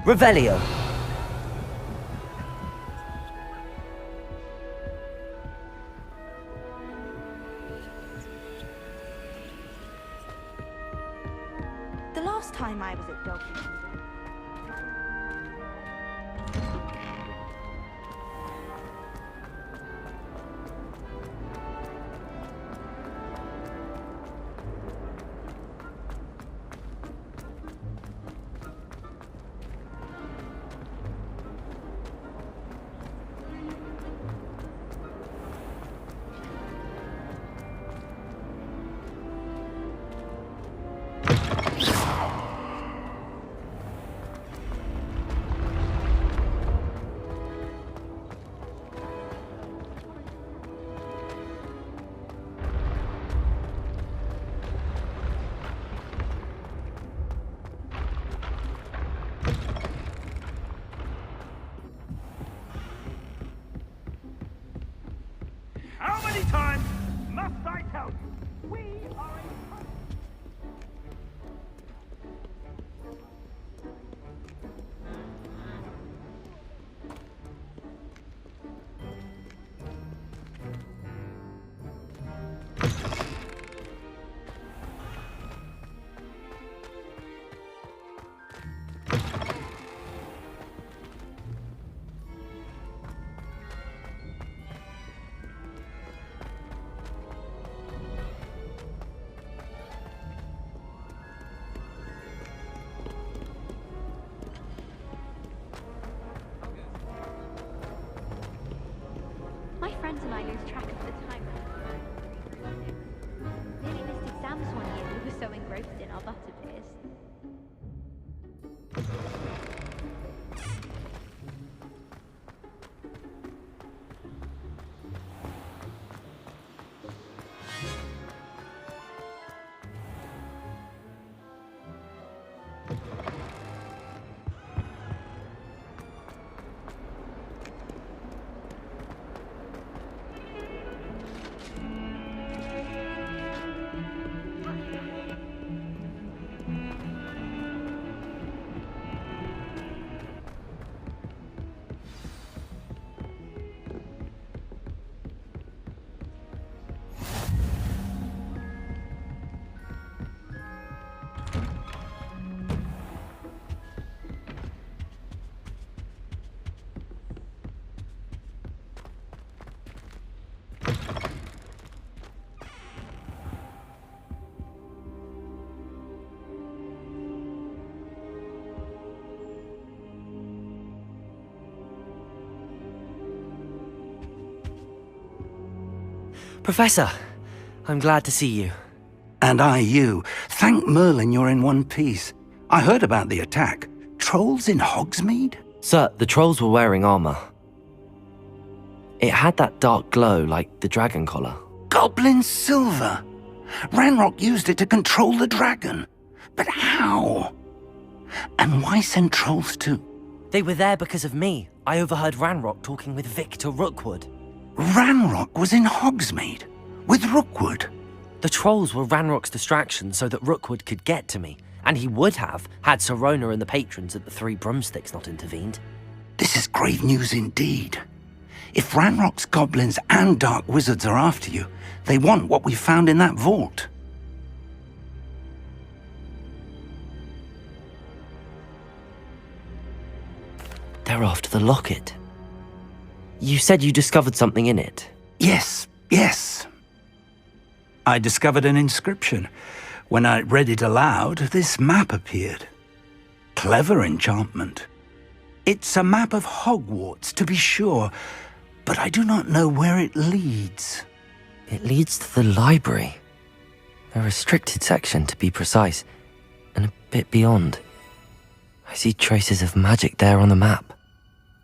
Revelio. The last time I was at Dog Kingdom. How many times must I tell you? We are a... My friends and I lose track of the time. Nearly missed exams one year. We were so engrossed in our butterbeers. Professor, I'm glad to see you. And I you. Thank Merlin you're in one piece. I heard about the attack. Trolls in Hogsmeade? Sir, the trolls were wearing armor. It had that dark glow like the dragon collar. Goblin silver! Ranrock used it to control the dragon. But how? And why send trolls too? They were there because of me. I overheard Ranrock talking with Victor Rookwood. Ranrock was in Hogsmeade? With Rookwood? The trolls were Ranrock's distraction so that Rookwood could get to me, and he would have had Sirona and the patrons at the Three Broomsticks not intervened. This is grave news indeed. If Ranrock's goblins and dark wizards are after you, they want what we found in that vault. They're after the locket. You said you discovered something in it. Yes. I discovered an inscription. When I read it aloud, this map appeared. Clever enchantment. It's a map of Hogwarts, to be sure, but I do not know where it leads. It leads to the library. A restricted section, to be precise, and a bit beyond. I see traces of magic there on the map.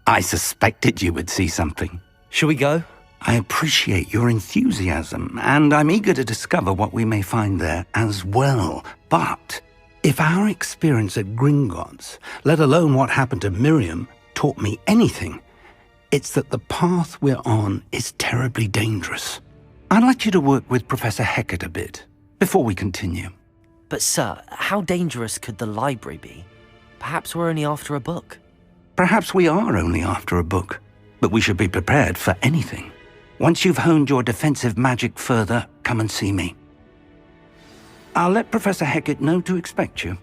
I suspected you would see something. Shall we go? I appreciate your enthusiasm, and I'm eager to discover what we may find there as well. But if our experience at Gringotts, let alone what happened to Miriam, taught me anything, it's that the path we're on is terribly dangerous. I'd like you to work with Professor Hecat a bit before we continue. But sir, how dangerous could the library be? Perhaps we're only after a book. Perhaps we are only after a book, but we should be prepared for anything. Once you've honed your defensive magic further, come and see me. I'll let Professor Hecat know to expect you.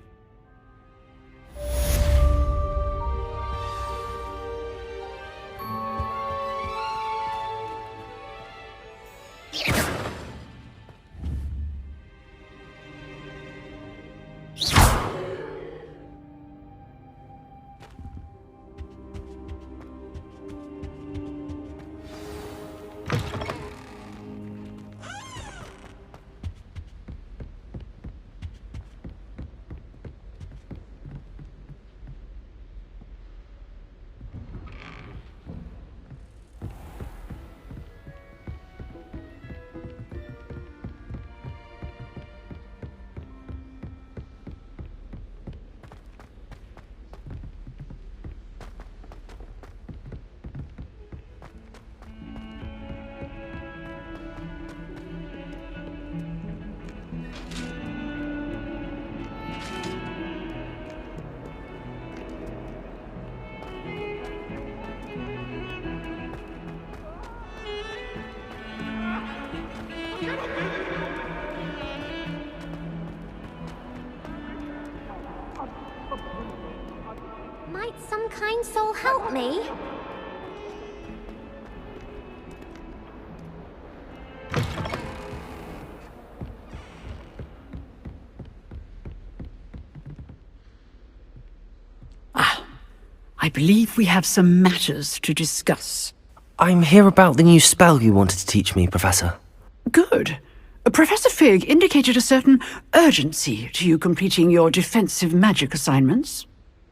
Might some kind soul help me? I believe we have some matters to discuss. I'm here about the new spell you wanted to teach me, Professor. Good. Professor Fig indicated a certain urgency to you completing your defensive magic assignments.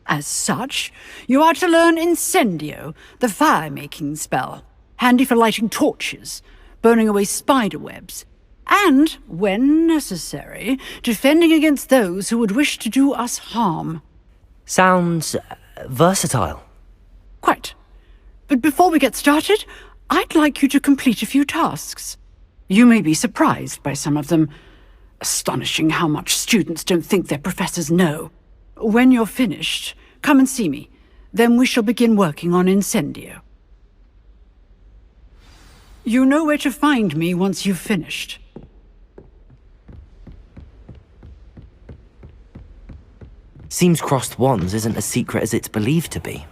As such, you are to learn Incendio, the fire-making spell, handy for lighting torches, burning away spider webs, and, when necessary, defending against those who would wish to do us harm. Sounds versatile. Quite. But before we get started, I'd like you to complete a few tasks. You may be surprised by some of them. Astonishing how much students don't think their professors know. When you're finished, come and see me. Then we shall begin working on Incendio. You know where to find me once you've finished. Seems crossed wands isn't as secret as it's believed to be.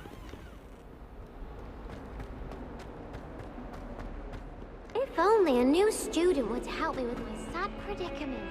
If only a new student would help me with my sad predicament.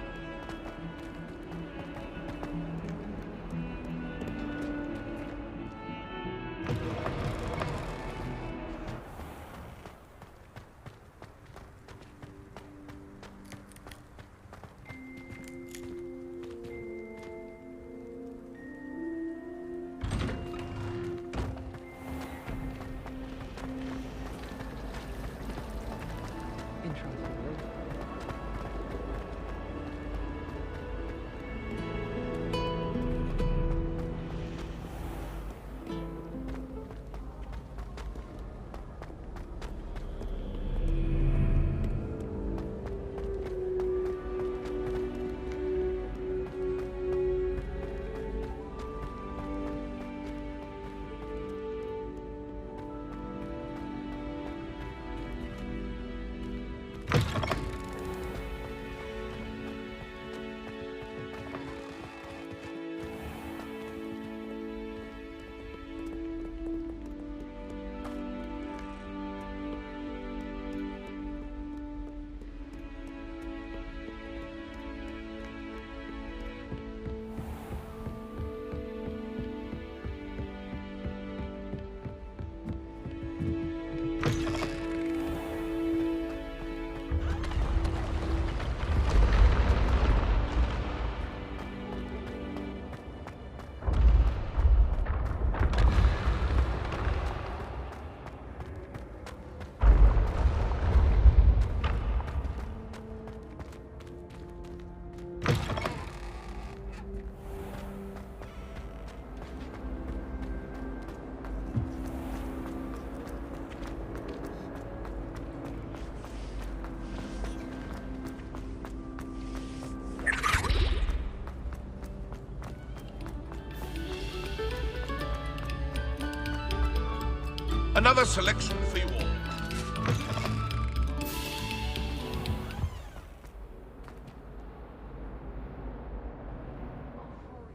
another selection for you all.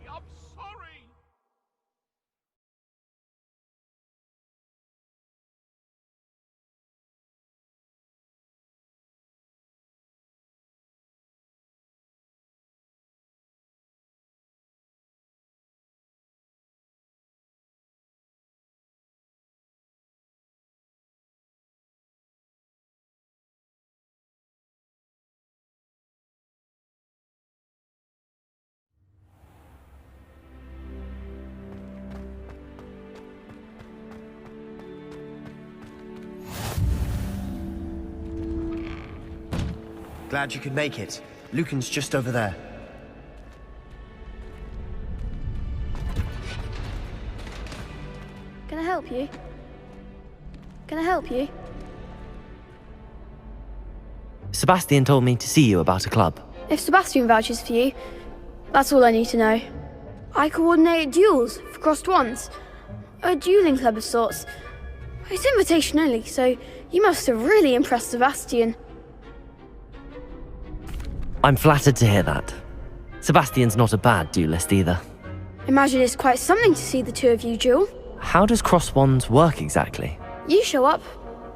I'm sorry. Glad you could make it. Lucan's just over there. Can I help you? Can I help you? Sebastian told me to see you about a club. If Sebastian vouches for you, that's all I need to know. I coordinate duels for crossed ones. A dueling club of sorts. It's invitation only, so you must have really impressed Sebastian. I'm flattered to hear that. Sebastian's not a bad duelist either. Imagine it's quite something to see the two of you duel. How does cross wands work exactly? You show up,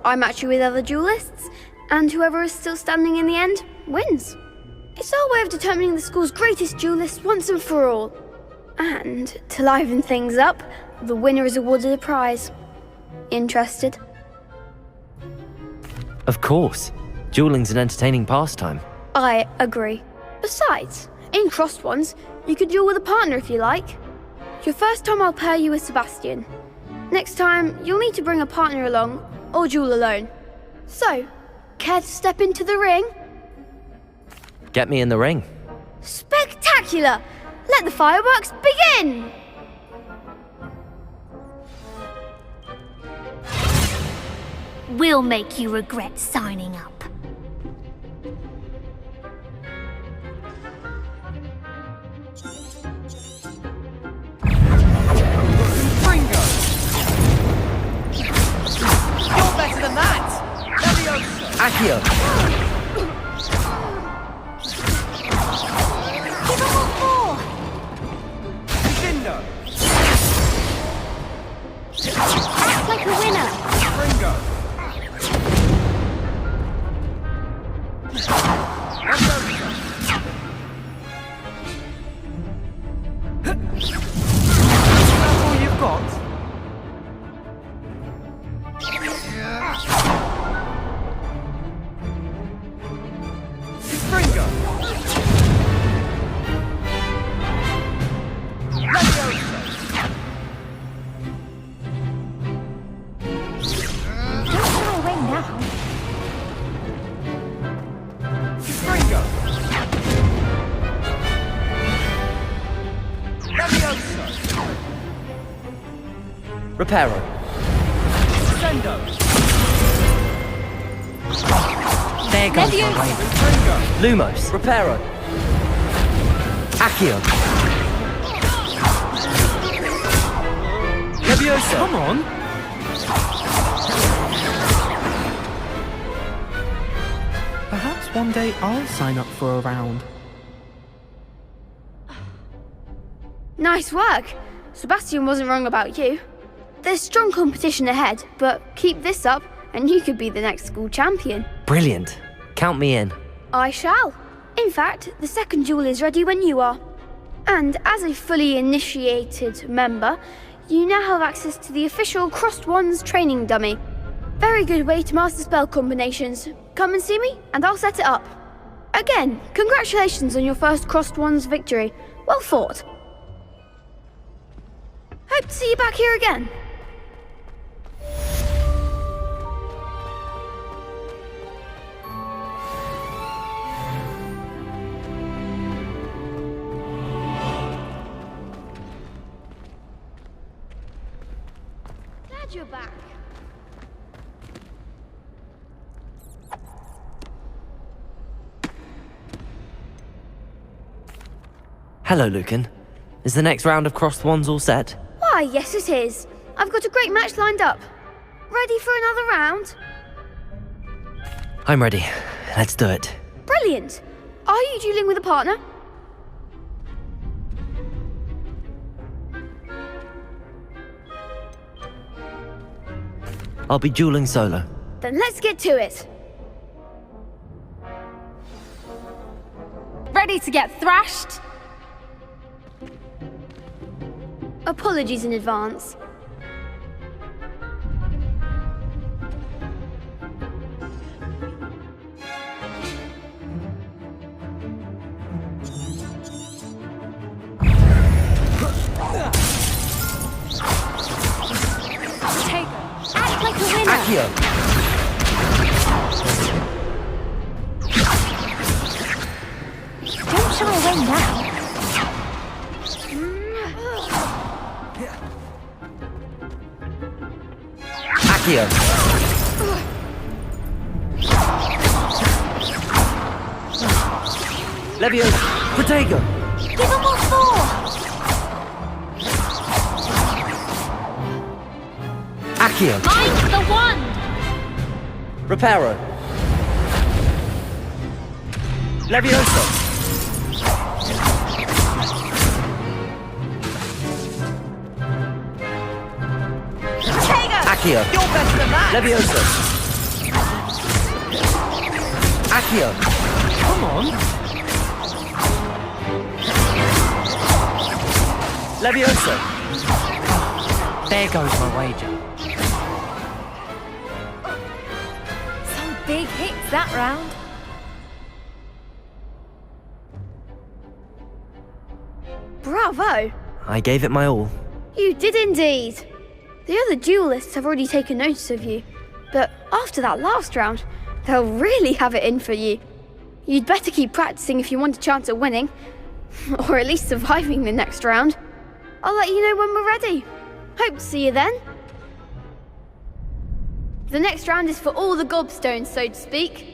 I match you with other duelists, and whoever is still standing in the end wins. It's our way of determining the school's greatest duelist once and for all. And to liven things up, the winner is awarded a prize. Interested? Of course. Dueling's an entertaining pastime. I agree. Besides, in crossed ones, you could duel with a partner if you like. Your first time I'll pair you with Sebastian. Next time, you'll need to bring a partner along, or duel alone. So, care to step into the ring? Get me in the ring. Spectacular! Let the fireworks begin! We'll make you regret signing up. You're better than that! Accio! Give up what for? Vindo! Act like a winner. Ringo! That's all you've got? Ringo! Don't shy away now. Ringo! Levioso! Reparo. Sendo! There goes my Levioso. way. Ringo! Lumos. Reparo. Accio. Levioso! Come on! Perhaps one day I'll sign up for a round. Nice work! Sebastian wasn't wrong about you. There's strong competition ahead, but keep this up and you could be the next school champion. Brilliant. Count me in. I shall. In fact, the second duel is ready when you are. And as a fully initiated member, you now have access to the official Crossed Wands training dummy. Very good way to master spell combinations. Come and see me, and I'll set it up. Again, congratulations on your first Crossed Wands victory. Well fought. Hope to see you back here again. Glad you're back. Hello, Lucan. Is the next round of crossed wands all set? Why, yes it is. I've got a great match lined up. Ready for another round? I'm ready. Let's do it. Brilliant! Are you dueling with a partner? I'll be dueling solo. Then let's get to it. Ready to get thrashed? Apologies in advance. Act like a winner! Accio! Don't shy away now. Accio! Leviosa! Protego! Give them all four! Accio! Mind the wand! Reparo! Leviosa! Accio! You're better than that! Leviosa! Accio! Come on. Leviosa! There goes my wager. Some big hits that round. Bravo! I gave it my all. You did indeed. The other duelists have already taken notice of you, but after that last round, they'll really have it in for you. You'd better keep practicing if you want a chance at winning, or at least surviving the next round. I'll let you know when we're ready. Hope to see you then. The next round is for all the gobstones, so to speak.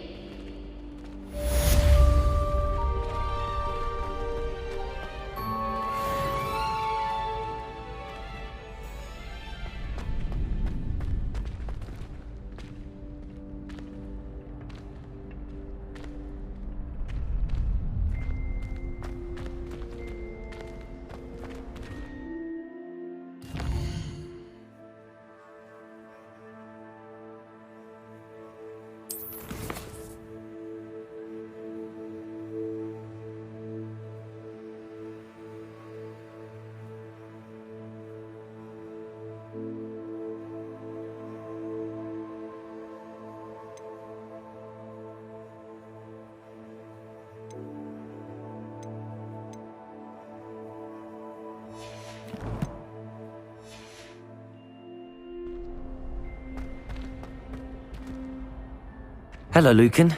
Hello, Lucan.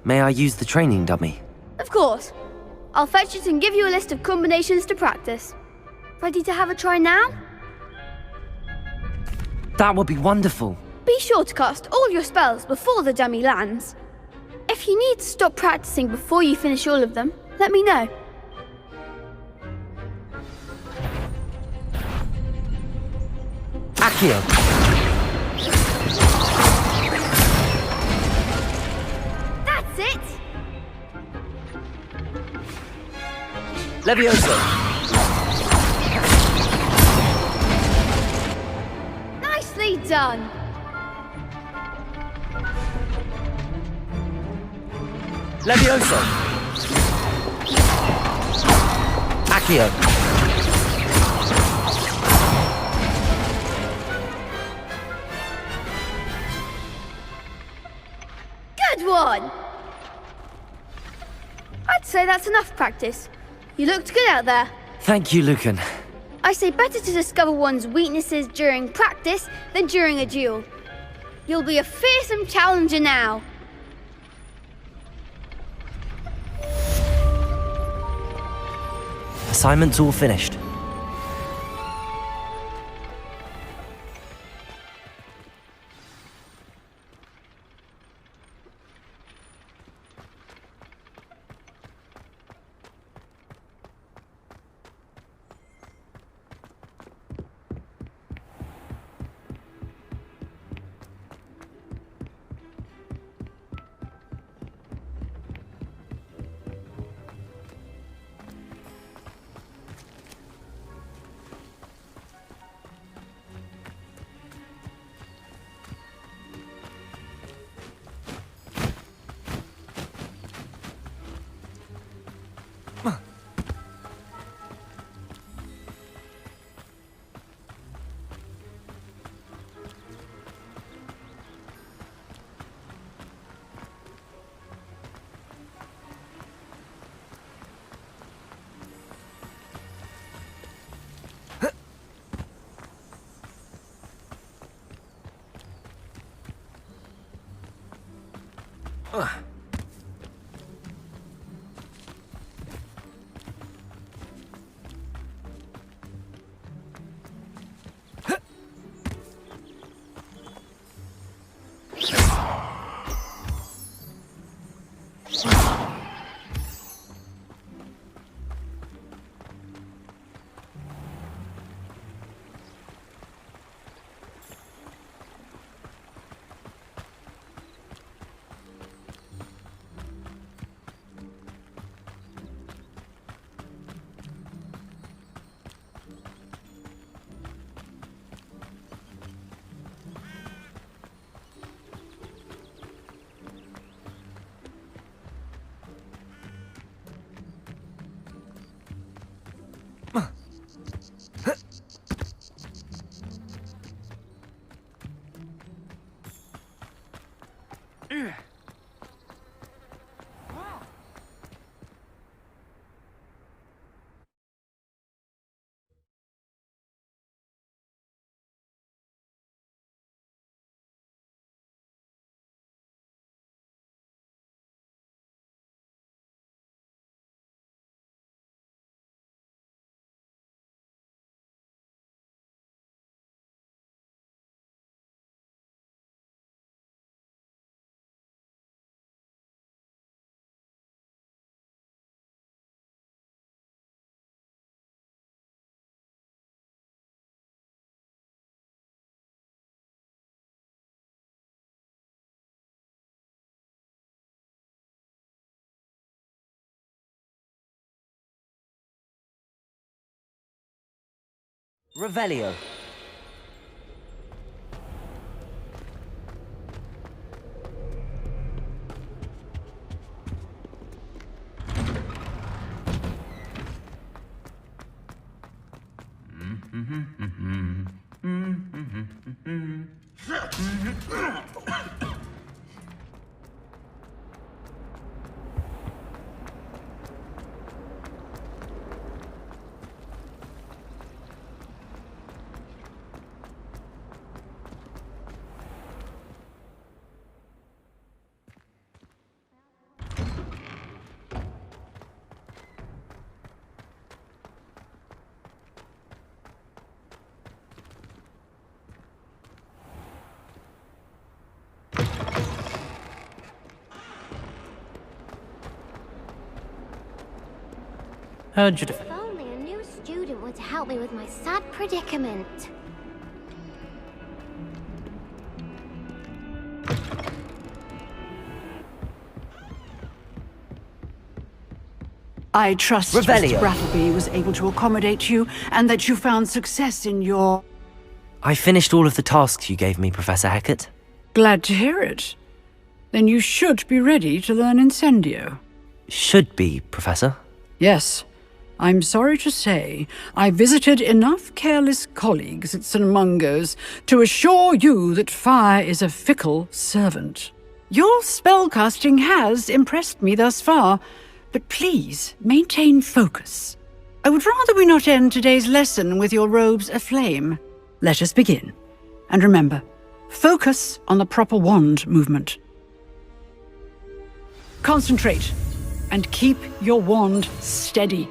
May I use the training dummy? Of course. I'll fetch it and give you a list of combinations to practice. Ready to have a try now? That would be wonderful. Be sure to cast all your spells before the dummy lands. If you need to stop practicing before you finish all of them, let me know. Accio! That's it! Leviosa! Nicely done! Leviosa! Accio! Good one! I'd say that's enough practice. You looked good out there. Thank you, Lucan. I say better to discover one's weaknesses during practice than during a duel. You'll be a fearsome challenger now. Assignment's all finished. Revelio. Urgent. If only a new student would help me with my sad predicament. I trust Revelio. Mr. Brattleby was able to accommodate you, and that you found success in your... I finished all of the tasks you gave me, Professor Hecat. Glad to hear it. Then you should be ready to learn Incendio. Should be, Professor. Yes. I'm sorry to say, I visited enough careless colleagues at St. Mungo's to assure you that fire is a fickle servant. Your spellcasting has impressed me thus far, but please maintain focus. I would rather we not end today's lesson with your robes aflame. Let us begin. And remember, focus on the proper wand movement. Concentrate, and keep your wand steady.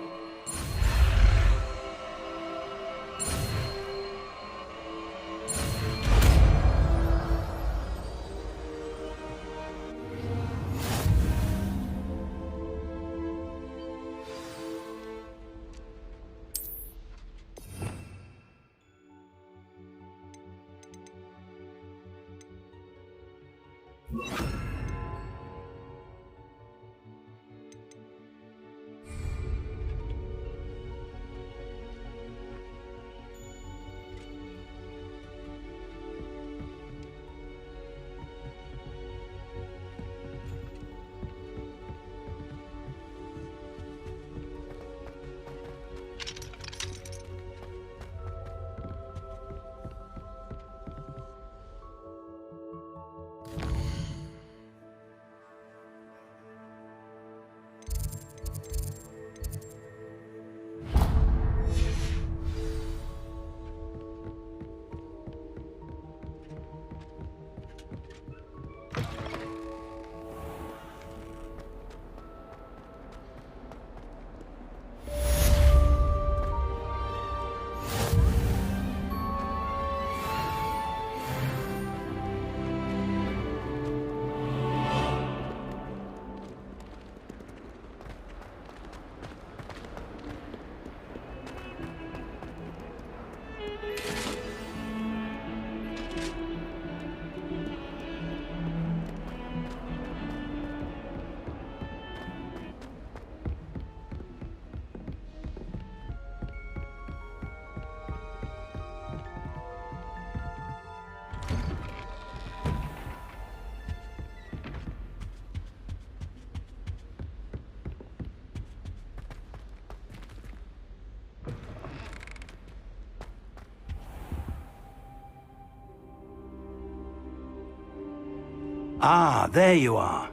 Ah, there you are.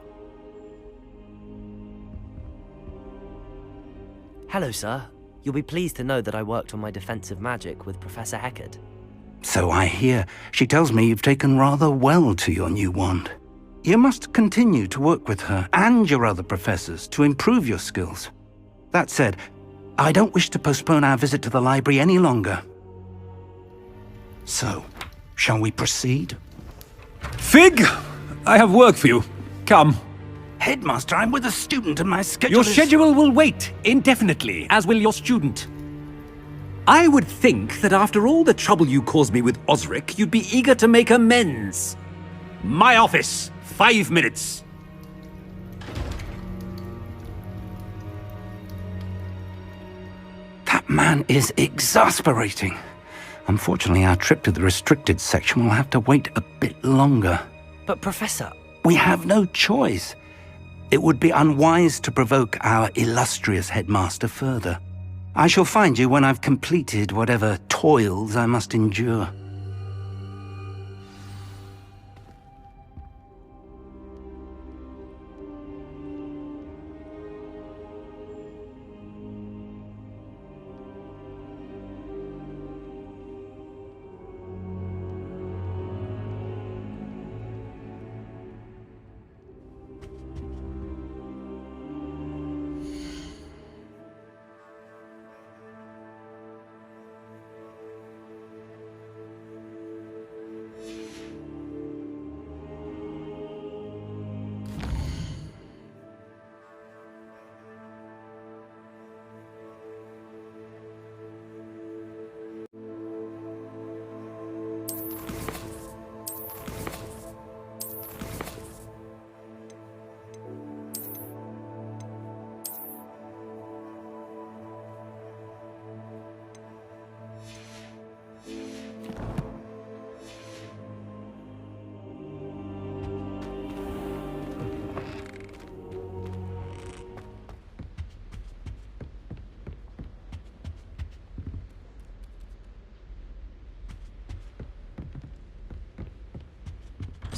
Hello, sir. You'll be pleased to know that I worked on my defensive magic with Professor Heckard. So I hear. She tells me you've taken rather well to your new wand. You must continue to work with her and your other professors to improve your skills. That said, I don't wish to postpone our visit to the library any longer. So, shall we proceed? Fig! I have work for you. Come. Headmaster, I'm with a student and my schedule Your schedule will wait indefinitely, as will your student. I would think that after all the trouble you caused me with Osric, you'd be eager to make amends. My office, 5 minutes. That man is exasperating. Unfortunately, our trip to the restricted section will have to wait a bit longer. But Professor... We have no choice. It would be unwise to provoke our illustrious headmaster further. I shall find you when I've completed whatever toils I must endure.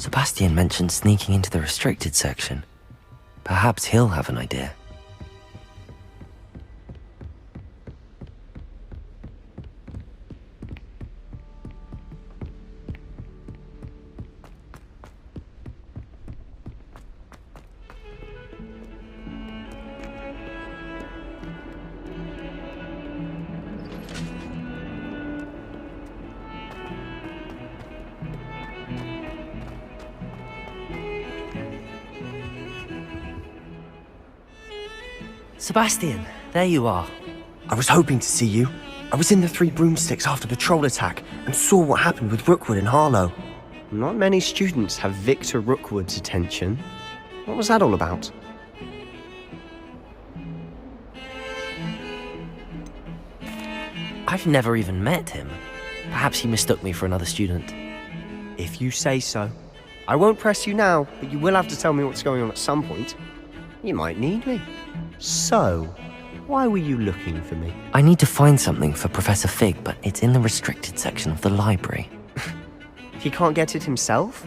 Sebastian mentioned sneaking into the restricted section. Perhaps he'll have an idea. Sebastian, there you are. I was hoping to see you. I was in the Three Broomsticks after the troll attack and saw what happened with Rookwood and Harlow. Not many students have Victor Rookwood's attention. What was that all about? I've never even met him. Perhaps he mistook me for another student. If you say so. I won't press you now, but you will have to tell me what's going on at some point. You might need me. So, why were you looking for me? I need to find something for Professor Fig, but it's in the restricted section of the library. He can't get it himself?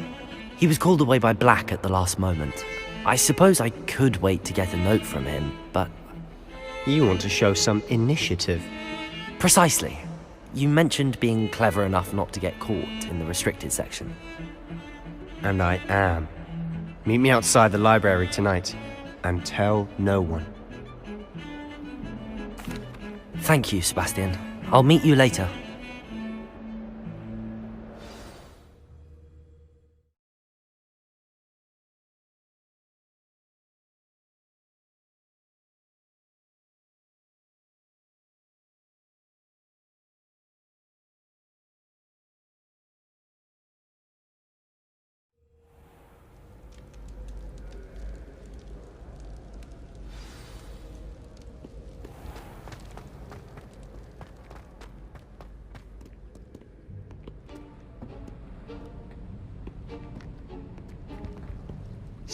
He was called away by Black at the last moment. I suppose I could wait to get a note from him, but... You want to show some initiative. Precisely. You mentioned being clever enough not to get caught in the restricted section. And I am. Meet me outside the library tonight, and tell no one. Thank you, Sebastian. I'll meet you later.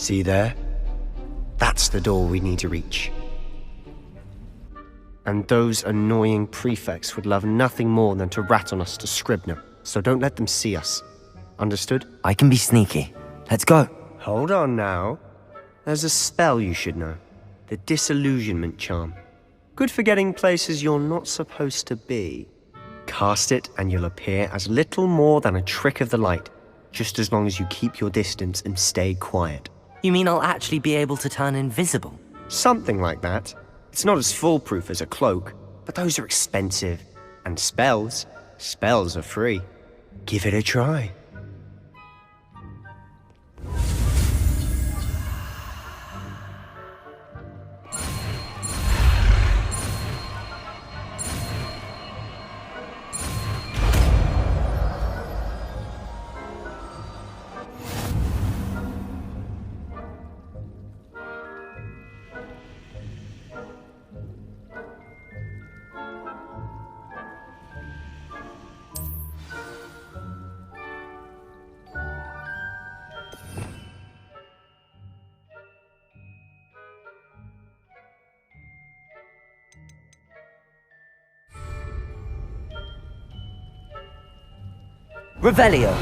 See there? That's the door we need to reach. And those annoying prefects would love nothing more than to rat on us to Scribner, so don't let them see us. Understood? I can be sneaky. Let's go. Hold on now. There's a spell you should know. The disillusionment charm. Good for getting places you're not supposed to be. Cast it and you'll appear as little more than a trick of the light, just as long as you keep your distance and stay quiet. You mean I'll actually be able to turn invisible? Something like that. It's not as foolproof as a cloak, but those are expensive. And spells are free. Give it a try. Revelio!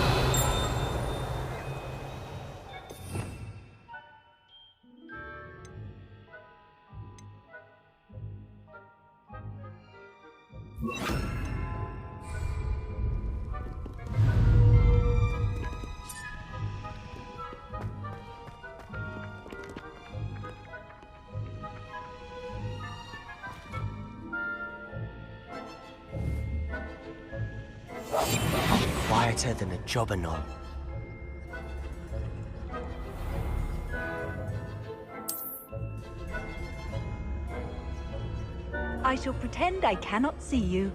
Quieter than a jobberknoll. I shall pretend I cannot see you.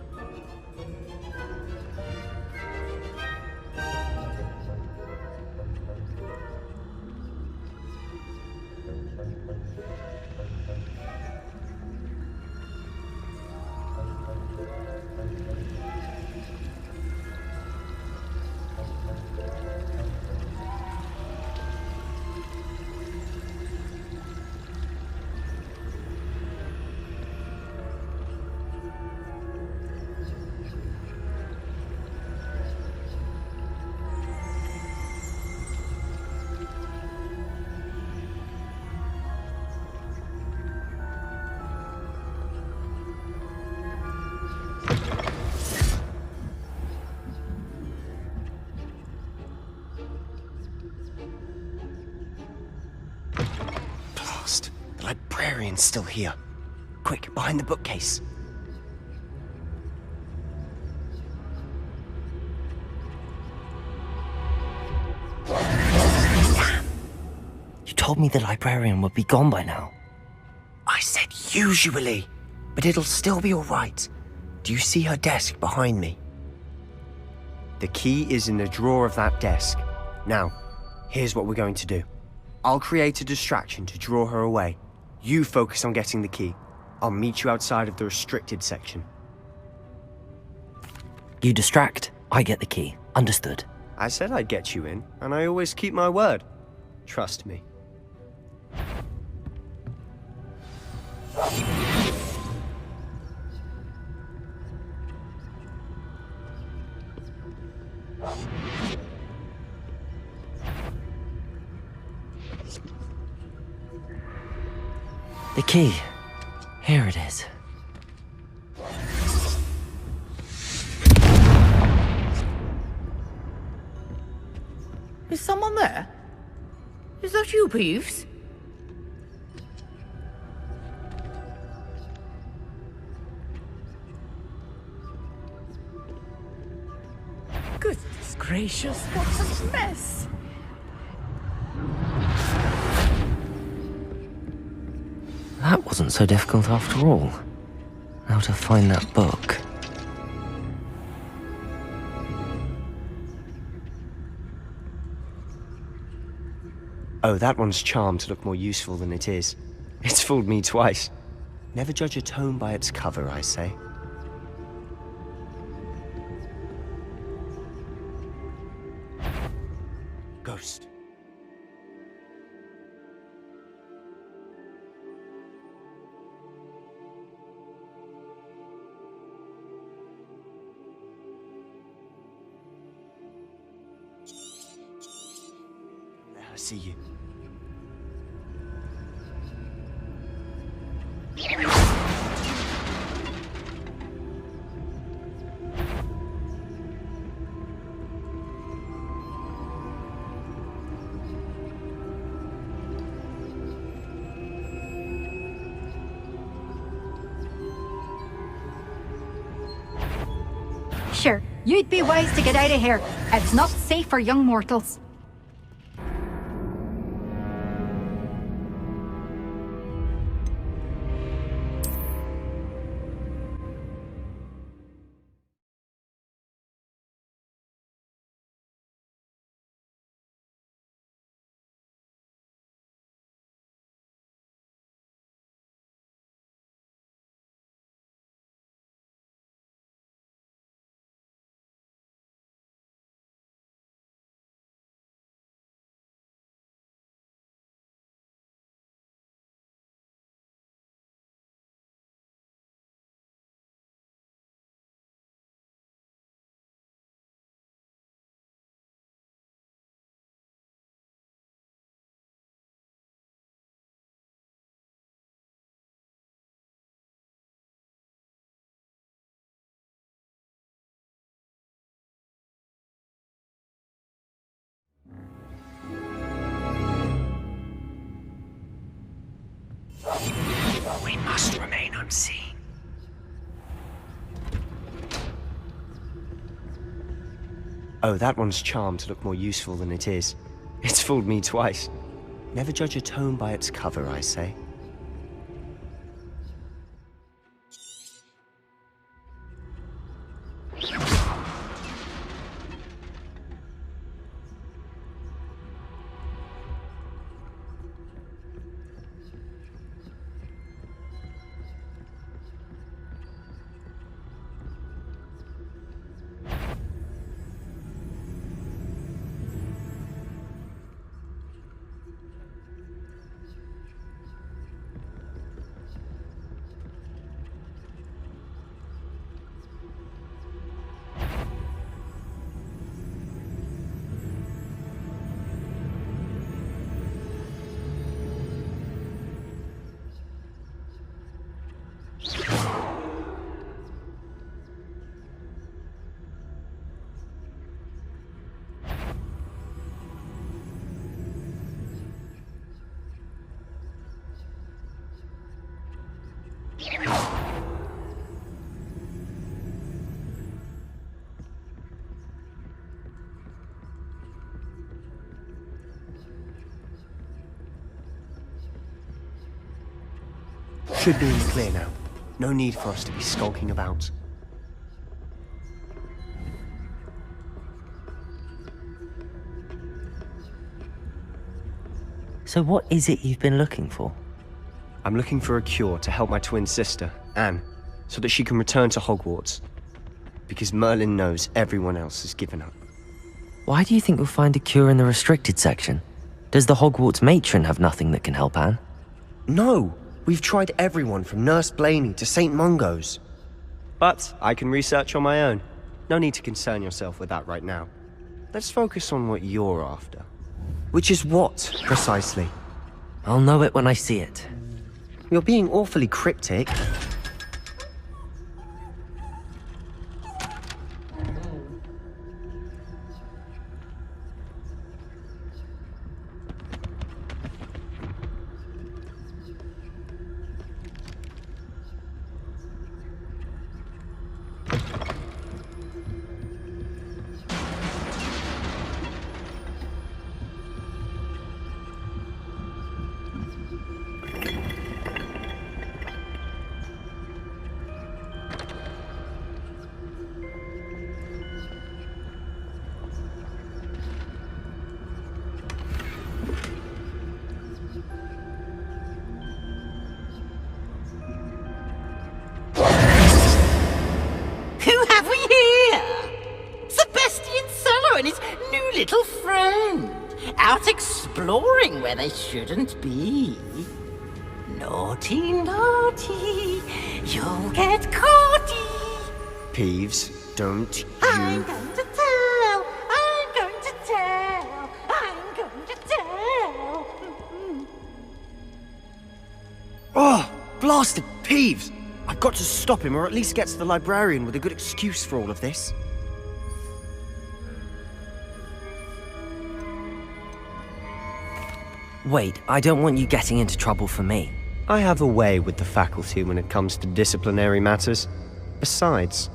The librarian's still here. Quick, behind the bookcase. Damn! You told me the librarian would be gone by now. I said usually, but it'll still be all right. Do you see her desk behind me? The key is in the drawer of that desk. Now, here's what we're going to do. I'll create a distraction to draw her away. You focus on getting the key. I'll meet you outside of the restricted section. You distract, I get the key. Understood. I said I'd get you in, and I always keep my word. Trust me. The key. Here it is. Is someone there? Is that you, Peeves? Goodness gracious, what a mess! That wasn't so difficult after all. Now to find that book. Oh, that one's charmed to look more useful than it is. It's fooled me twice. Never judge a tome by its cover, I say. Ghost. Let her see you. Sure, you'd be wise to get out of here. It's not safe for young mortals. We must remain unseen. Oh, that one's charmed to look more useful than it is. It's fooled me twice. Never judge a tome by its cover, I say. Should be in the clear now. No need for us to be skulking about. So what is it you've been looking for? I'm looking for a cure to help my twin sister, Anne, so that she can return to Hogwarts. Because Merlin knows everyone else has given up. Why do you think you'll find a cure in the restricted section? Does the Hogwarts matron have nothing that can help Anne? No! We've tried everyone from Nurse Blaney to St. Mungo's. But I can research on my own. No need to concern yourself with that right now. Let's focus on what you're after. Which is what, precisely? I'll know it when I see it. You're being awfully cryptic. Little friend, out exploring where they shouldn't be. Naughty, naughty, you'll get caughty. Peeves, don't you... I'm going to tell, I'm going to tell, I'm going to tell. Oh, blasted Peeves! I've got to stop him, or at least get to the librarian with a good excuse for all of this. Wait, I don't want you getting into trouble for me. I have a way with the faculty when it comes to disciplinary matters. Besides,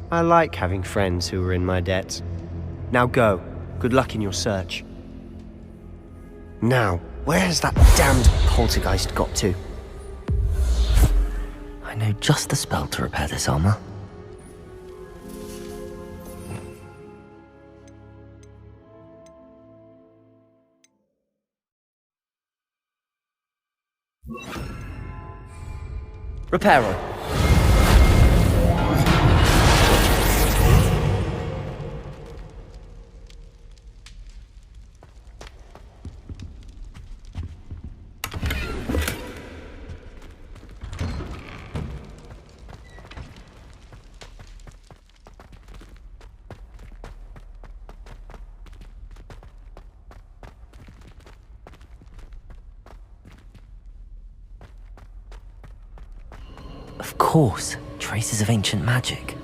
I like having friends who are in my debt. Now go. Good luck in your search. Now, where has that damned poltergeist got to? I know just the spell to repair this armor. Reparo. Of course, traces of ancient magic.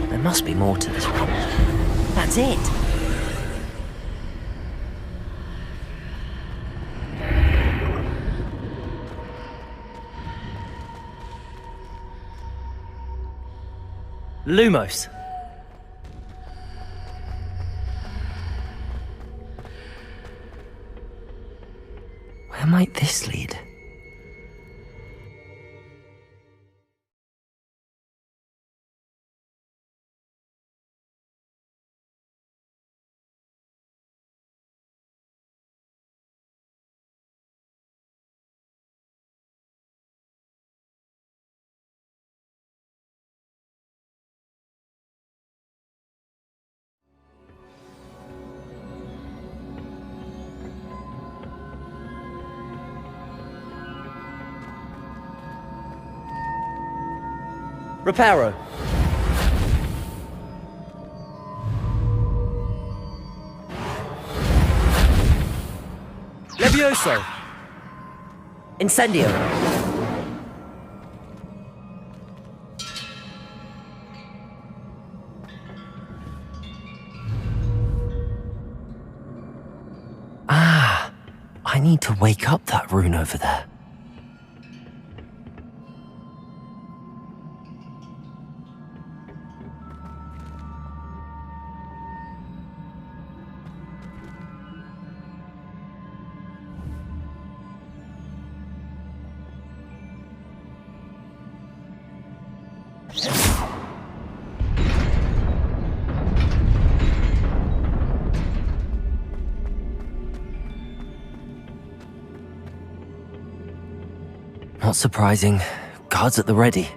There must be more to this problem. That's it! Lumos. Where might this lead? Reparo. Levioso. Incendio. Ah, I need to wake up that rune over there. Not surprising. Guards at the ready.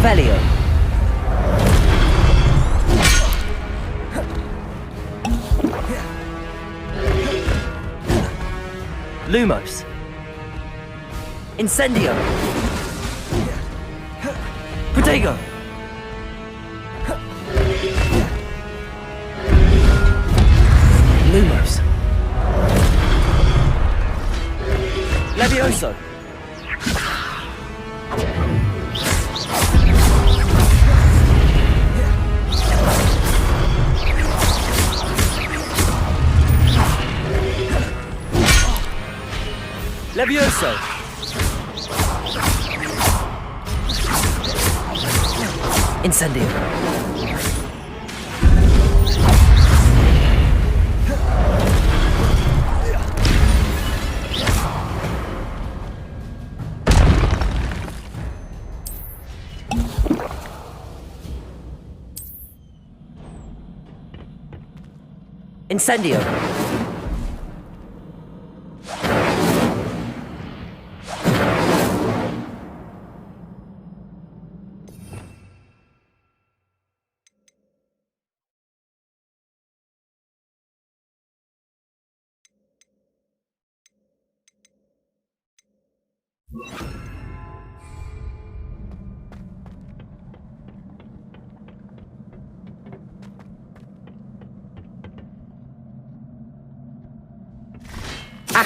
Revelio. Lumos. Incendio. Protego. Lumos. Levioso. Levioso. Incendio. Incendio.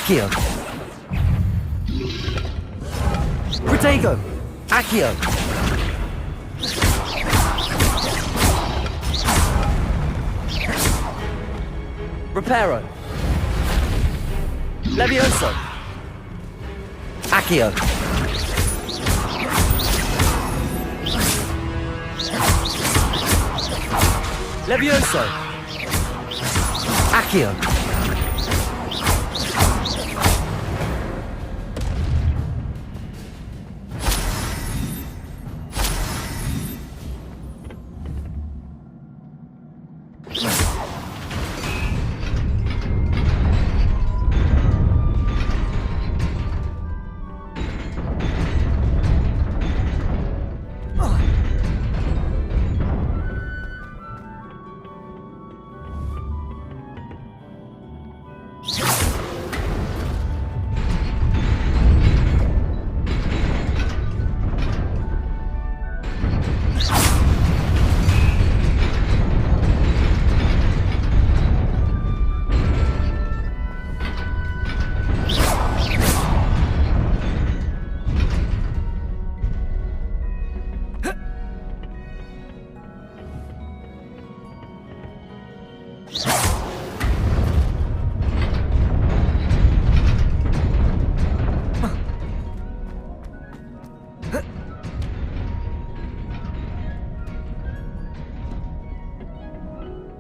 Accio. Protego. Accio. Reparo. Levioso. Accio. Levioso. Accio.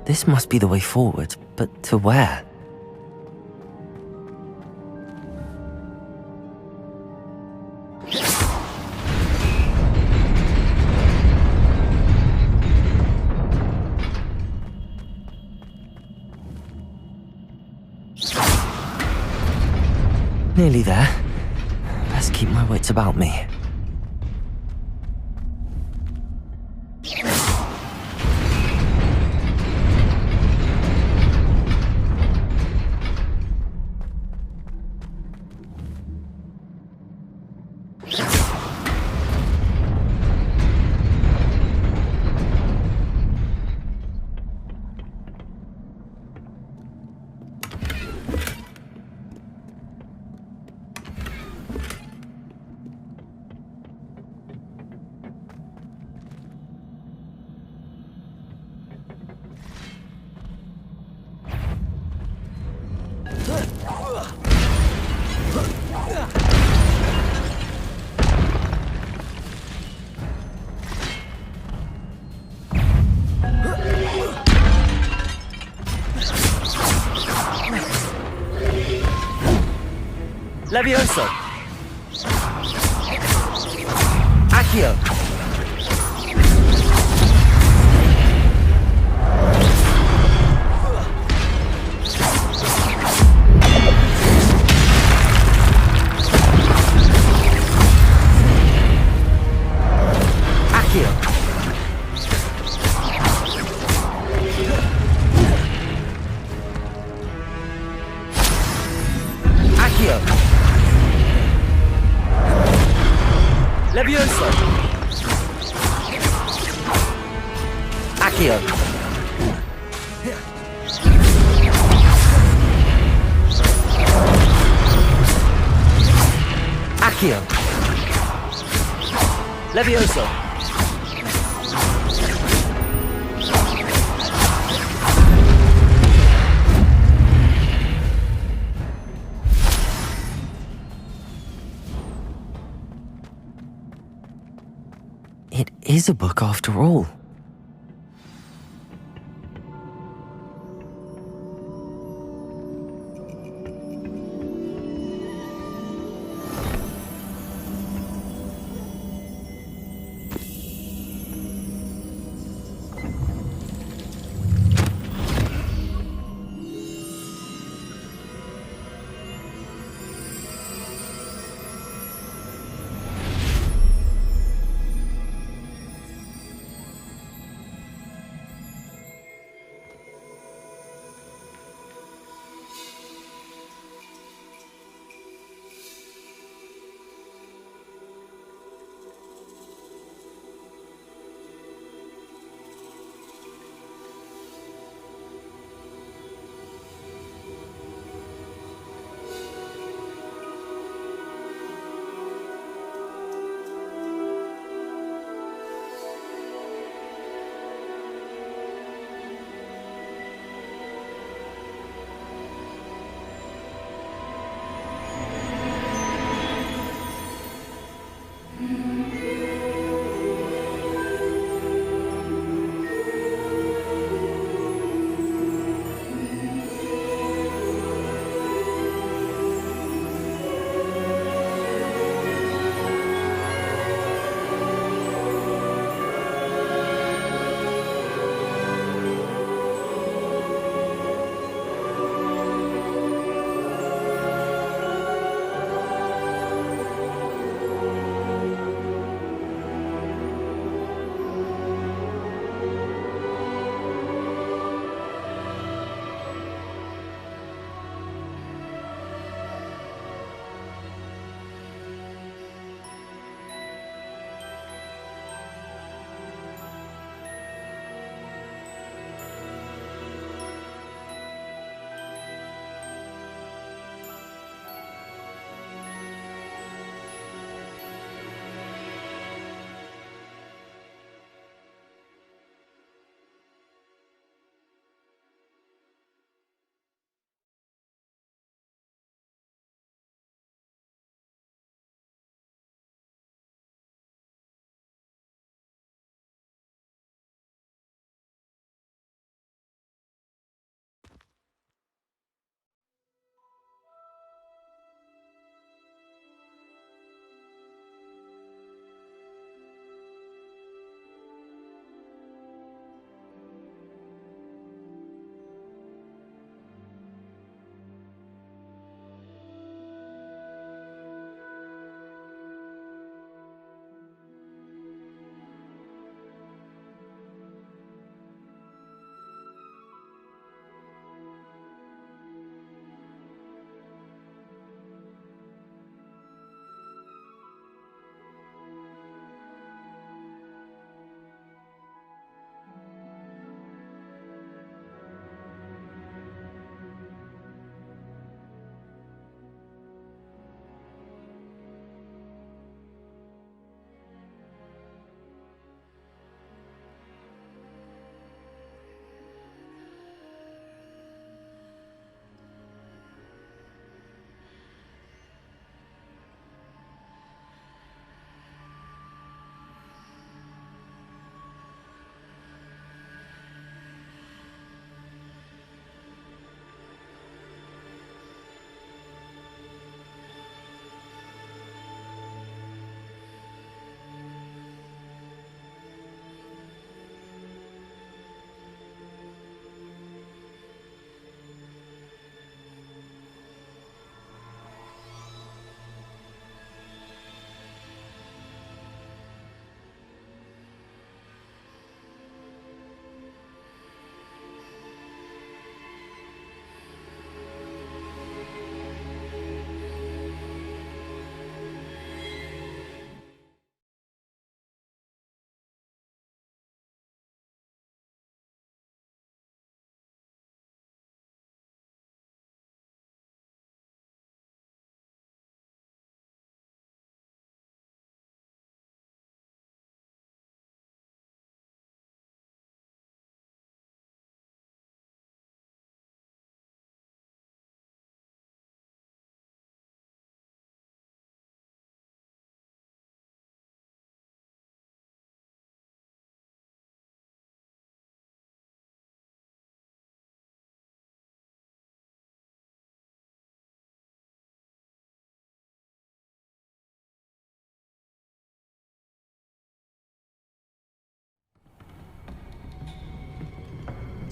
This must be the way forward, but to where? Nearly there. Best keep my wits about me. Levioso. Accio. Accio. Accio. Levioso. Accio. Accio. Levioso. It is a book after all.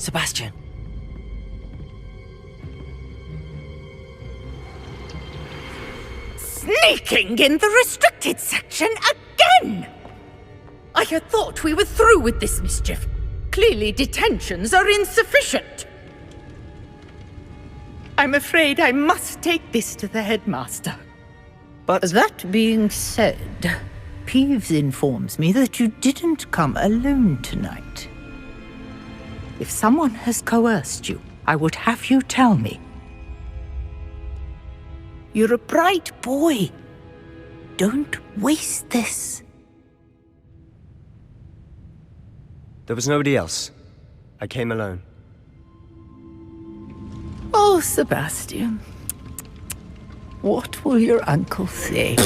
Sebastian. Sneaking in the restricted section again! I had thought we were through with this mischief. Clearly detentions are insufficient. I'm afraid I must take this to the headmaster. But that being said, Peeves informs me that you didn't come alone tonight. If someone has coerced you, I would have you tell me. You're a bright boy. Don't waste this. there was nobody else. I came alone. Oh, Sebastian. What will your uncle say?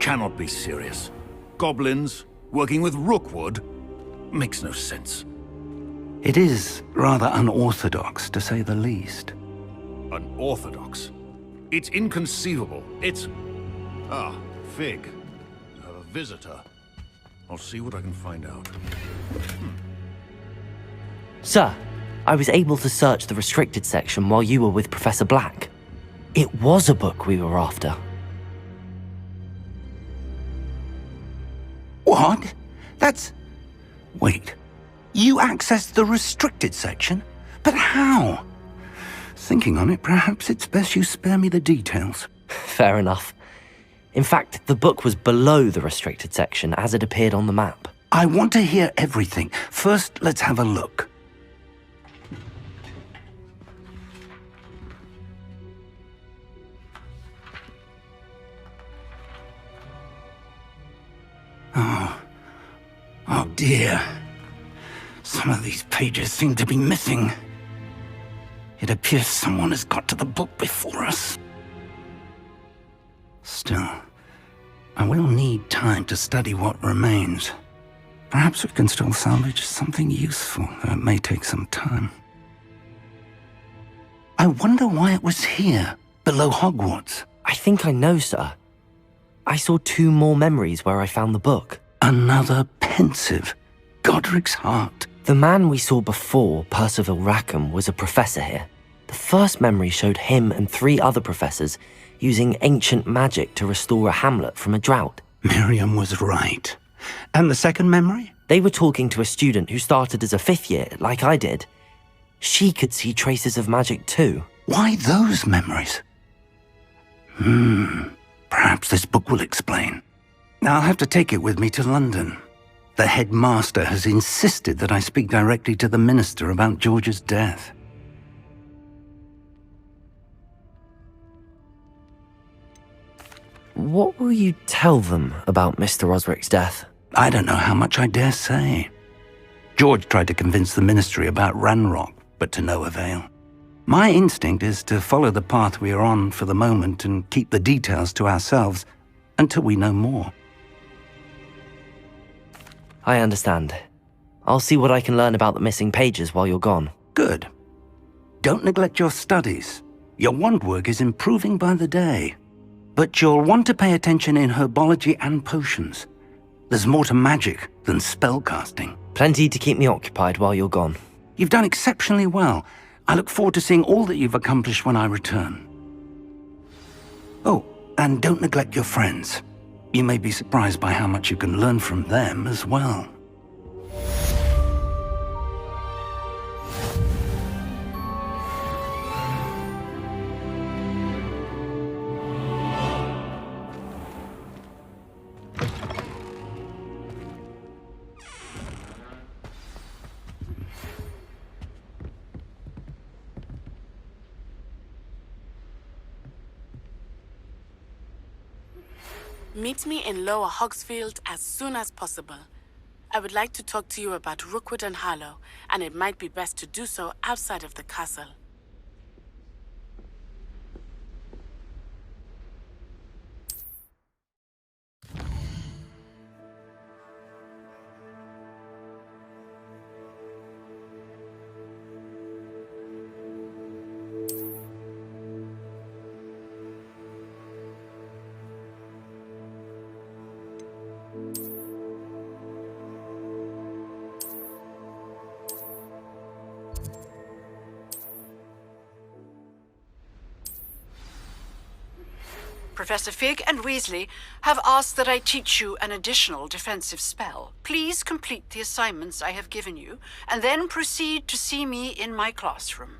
cannot be serious. Goblins working with Rookwood makes no sense. It is rather unorthodox, to say the least. Unorthodox? It's inconceivable. It's... Ah, Fig. A visitor. I'll see what I can find out. Sir, I was able to search the restricted section while you were with Professor Black. It was a book we were after. What? That's... Wait. You accessed the restricted section? But how? Thinking on it, perhaps it's best you spare me the details. Fair enough. In fact, the book was below the restricted section as it appeared on the map. I want to hear everything. First, let's have a look. Oh dear. Some of these pages seem to be missing. It appears someone has got to the book before us. Still, I will need time to study what remains. Perhaps we can still salvage something useful, though it may take some time. I wonder why it was here, below Hogwarts. I think I know, sir. I saw 2 more memories where I found the book. Another pensive. Godric's heart. The man we saw before, Percival Rackham, was a professor here. The first memory showed him and 3 other professors using ancient magic to restore a hamlet from a drought. Miriam was right. And the second memory? They were talking to a student who started as a 5th year, like I did. She could see traces of magic too. Why those memories? Perhaps this book will explain. I'll have to take it with me to London. The headmaster has insisted that I speak directly to the minister about George's death. What will you tell them about Mr. Osric's death? I don't know how much I dare say. George tried to convince the ministry about Ranrock, but to no avail. My instinct is to follow the path we are on for the moment and keep the details to ourselves until we know more. I understand. I'll see what I can learn about the missing pages while you're gone. Good. Don't neglect your studies. Your wand work is improving by the day. But you'll want to pay attention in herbology and potions. There's more to magic than spellcasting. Plenty to keep me occupied while you're gone. You've done exceptionally well. I look forward to seeing all that you've accomplished when I return. Oh, and don't neglect your friends. You may be surprised by how much you can learn from them as well. Meet me in Lower Hogsfield as soon as possible. I would like to talk to you about Rookwood and Harlow, and it might be best to do so outside of the castle. Professor Fig and Weasley have asked that I teach you an additional defensive spell. Please complete the assignments I have given you, and then proceed to see me in my classroom.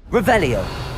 Revelio.